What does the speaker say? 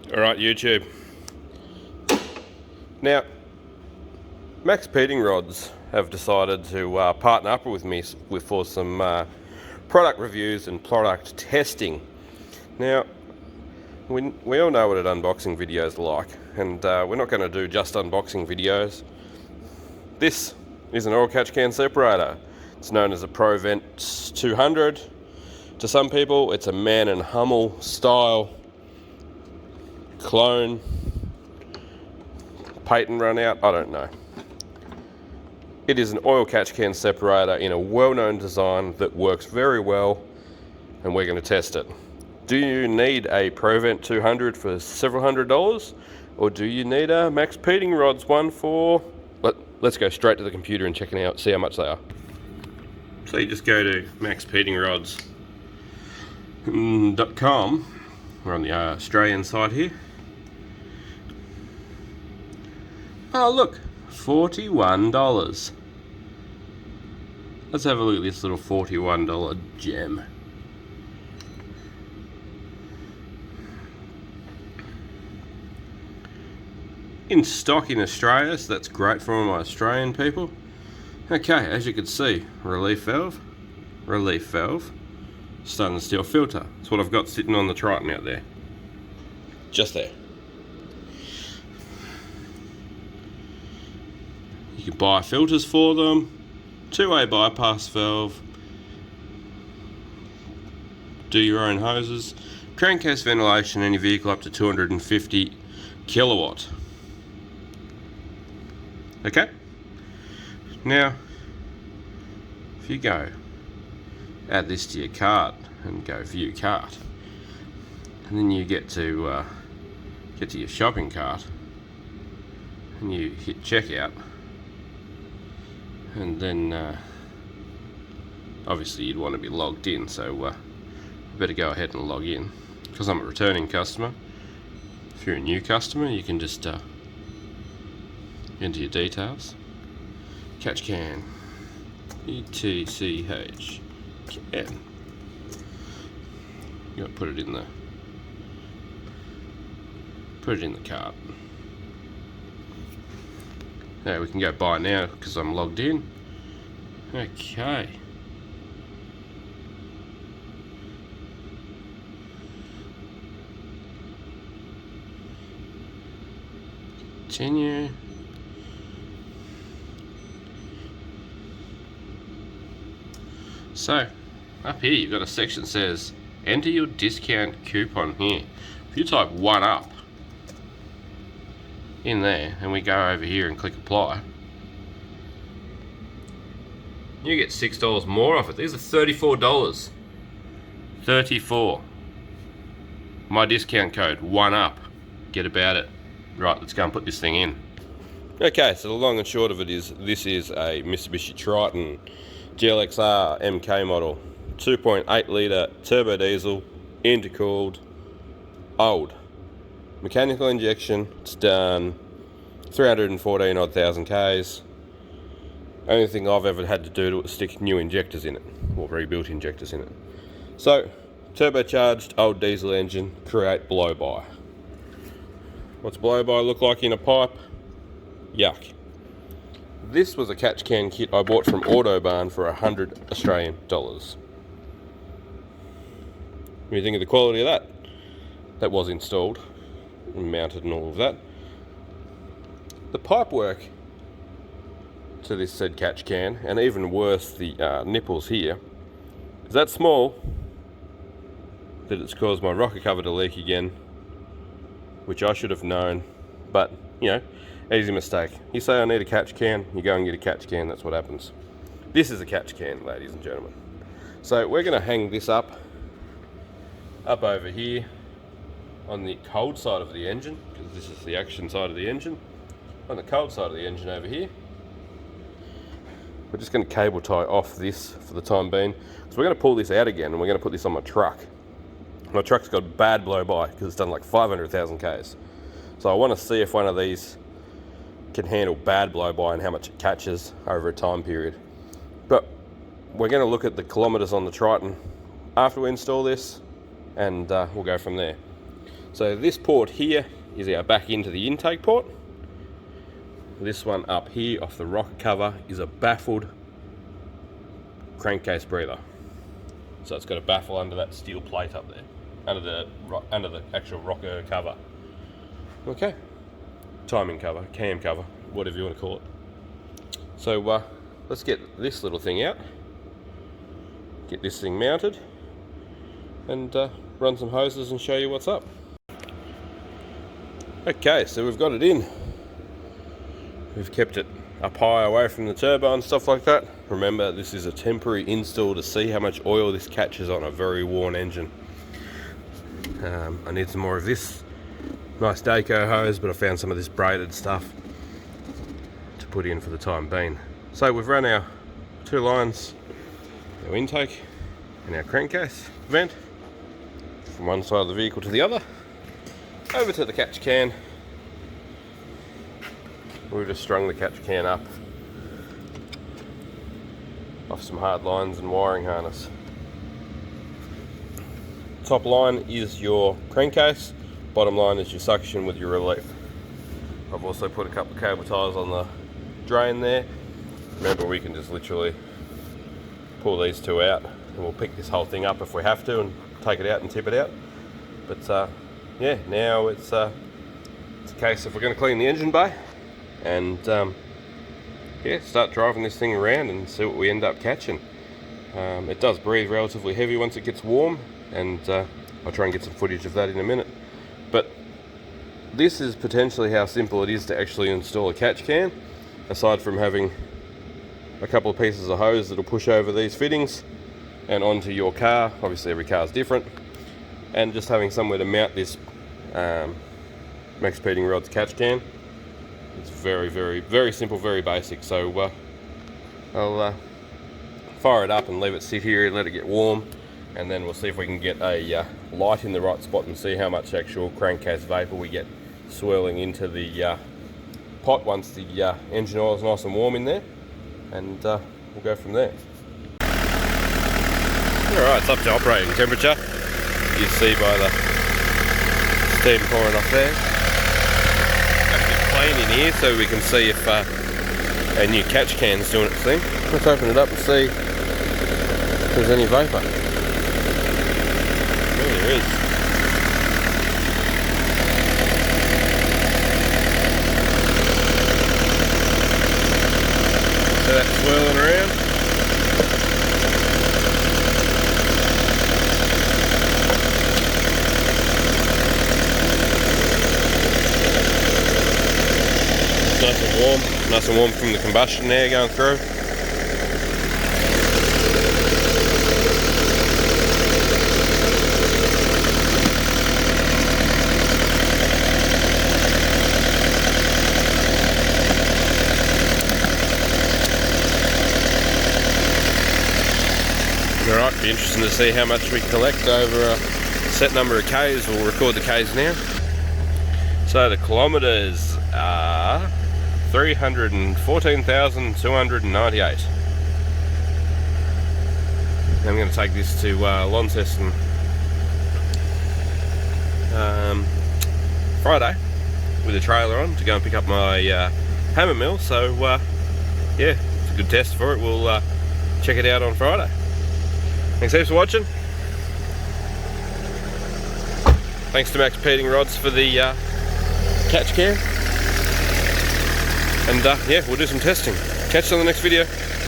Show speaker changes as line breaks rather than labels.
Alright, YouTube. Now, Maxpeedingrods have decided to partner up with me for some product reviews and product testing. Now, we all know what an unboxing video is like, and we're not going to do just unboxing videos. This is an oil catch can separator. It's known as a ProVent 200. To some people, it's a Man and Hummel style clone, patent run out, I don't know. It is an oil catch can separator in a well-known design that works very well, and we're going to test it. Do you need a ProVent 200 for several $100s, or do you need a Maxpeedingrods one for... Let's go straight to the computer and check it out, see how much they are. So you just go to Maxpeedingrods.com. We're on the Australian side here. Oh look, $41. Let's have a look at this little $41 gem. In stock in Australia, so that's great for all my Australian people. Okay, as you can see, relief valve, stainless steel filter. That's what I've got sitting on the Triton out there. Just there. You can buy filters for them, two-way bypass valve, do your own hoses, crankcase ventilation, any vehicle up to 250 kilowatt. Okay? Now, if you go add this to your cart and go view cart, and then you get to your shopping cart and you hit checkout, and then obviously you'd want to be logged in, so you better go ahead and log in, because I'm a returning customer. If you're a new customer, you can just enter your details. Catch can, ETCH can. You gotta put it in the cart. Now we can go buy now because I'm logged in. Okay. Continue. So, up here you've got a section that says enter your discount coupon here. If you type 1UP in there and we go over here and click apply, you get $6 more off it. These are $34. 34. My discount code 1UP. Get about it. Right, let's go and put this thing in. Okay, so the long and short of it is this is a Mitsubishi Triton GLXR MK model, 2.8 litre turbo diesel, intercooled, old. Mechanical injection, it's done 314 odd thousand Ks. Only thing I've ever had to do to it is stick new injectors in it, or rebuilt injectors in it. So, turbocharged old diesel engine, create blow-by. What's blow-by look like in a pipe? Yuck. This was a catch can kit I bought from Autobarn for $100 Australian. What do you think of the quality of that? That was installed and mounted and all of that. The pipe work to this said catch can, and even worse, the nipples here, is that small that it's caused my rocker cover to leak again, which I should have known, but you know, easy mistake. You say I need a catch can, you go and get a catch can, that's what happens. This is a catch can, ladies and gentlemen. So we're going to hang this up over here on the cold side of the engine, because this is the action side of the engine. On the cold side of the engine over here. We're just going to cable tie off this for the time being. So we're going to pull this out again and we're going to put this on my truck. My truck's got bad blow-by because it's done like 500,000 Ks. So I want to see if one of these can handle bad blow-by and how much it catches over a time period. But we're going to look at the kilometres on the Triton after we install this, and we'll go from there. So this port here is our back into the intake port. This one up here off the rocker cover is a baffled crankcase breather. So it's got a baffle under that steel plate up there, under the actual rocker cover. Okay, timing cover, cam cover, whatever you want to call it. So let's get this little thing out, get this thing mounted, and run some hoses and show you what's up. Okay, so we've got it in. We've kept it up high away from the turbo and stuff like that. Remember, this is a temporary install to see how much oil this catches on a very worn engine. I need some more of this nice Daco hose, but I found some of this braided stuff to put in for the time being. So we've run our 2 lines, our intake and our crankcase vent, from one side of the vehicle to the other, over to the catch can. We've just strung the catch can up off some hard lines and wiring harness. Top line is your crankcase, bottom line is your suction with your relief. I've also put a couple of cable ties on the drain there. Remember, we can just literally pull these 2 out and we'll pick this whole thing up if we have to and take it out and tip it out. But yeah, now it's a case if we're going to clean the engine bay and yeah, start driving this thing around and see what we end up catching. It does breathe relatively heavy once it gets warm, and I'll try and get some footage of that in a minute. But this is potentially how simple it is to actually install a catch can, aside from having a couple of pieces of hose that'll push over these fittings and onto your car. Obviously every car is different, and just having somewhere to mount this Maxpeedingrods Catch can. It's very, very, very simple, very basic. So I'll fire it up and leave it sit here and let it get warm, and then we'll see if we can get a light in the right spot and see how much actual crankcase vapor we get swirling into the pot once the engine oil is nice and warm in there, and we'll go from there. Alright, it's up to operating temperature. You see by the steam pouring off there. Plane in here so we can see if our new catch can's doing its thing. Let's open it up and see if there's any vapour. Oh, there is. So that's swirling around. Nice and warm from the combustion there going through. Alright, be interesting to see how much we collect over a set number of Ks. We'll record the Ks now. So the kilometres are 314,298. I'm going to take this to Launceston Friday with a trailer on to go and pick up my hammer mill. So yeah, it's a good test for it. We'll check it out on Friday. Thanks heaps for watching. Thanks to Maxpeedingrods for the catch can. And yeah, we'll do some testing. Catch you on the next video.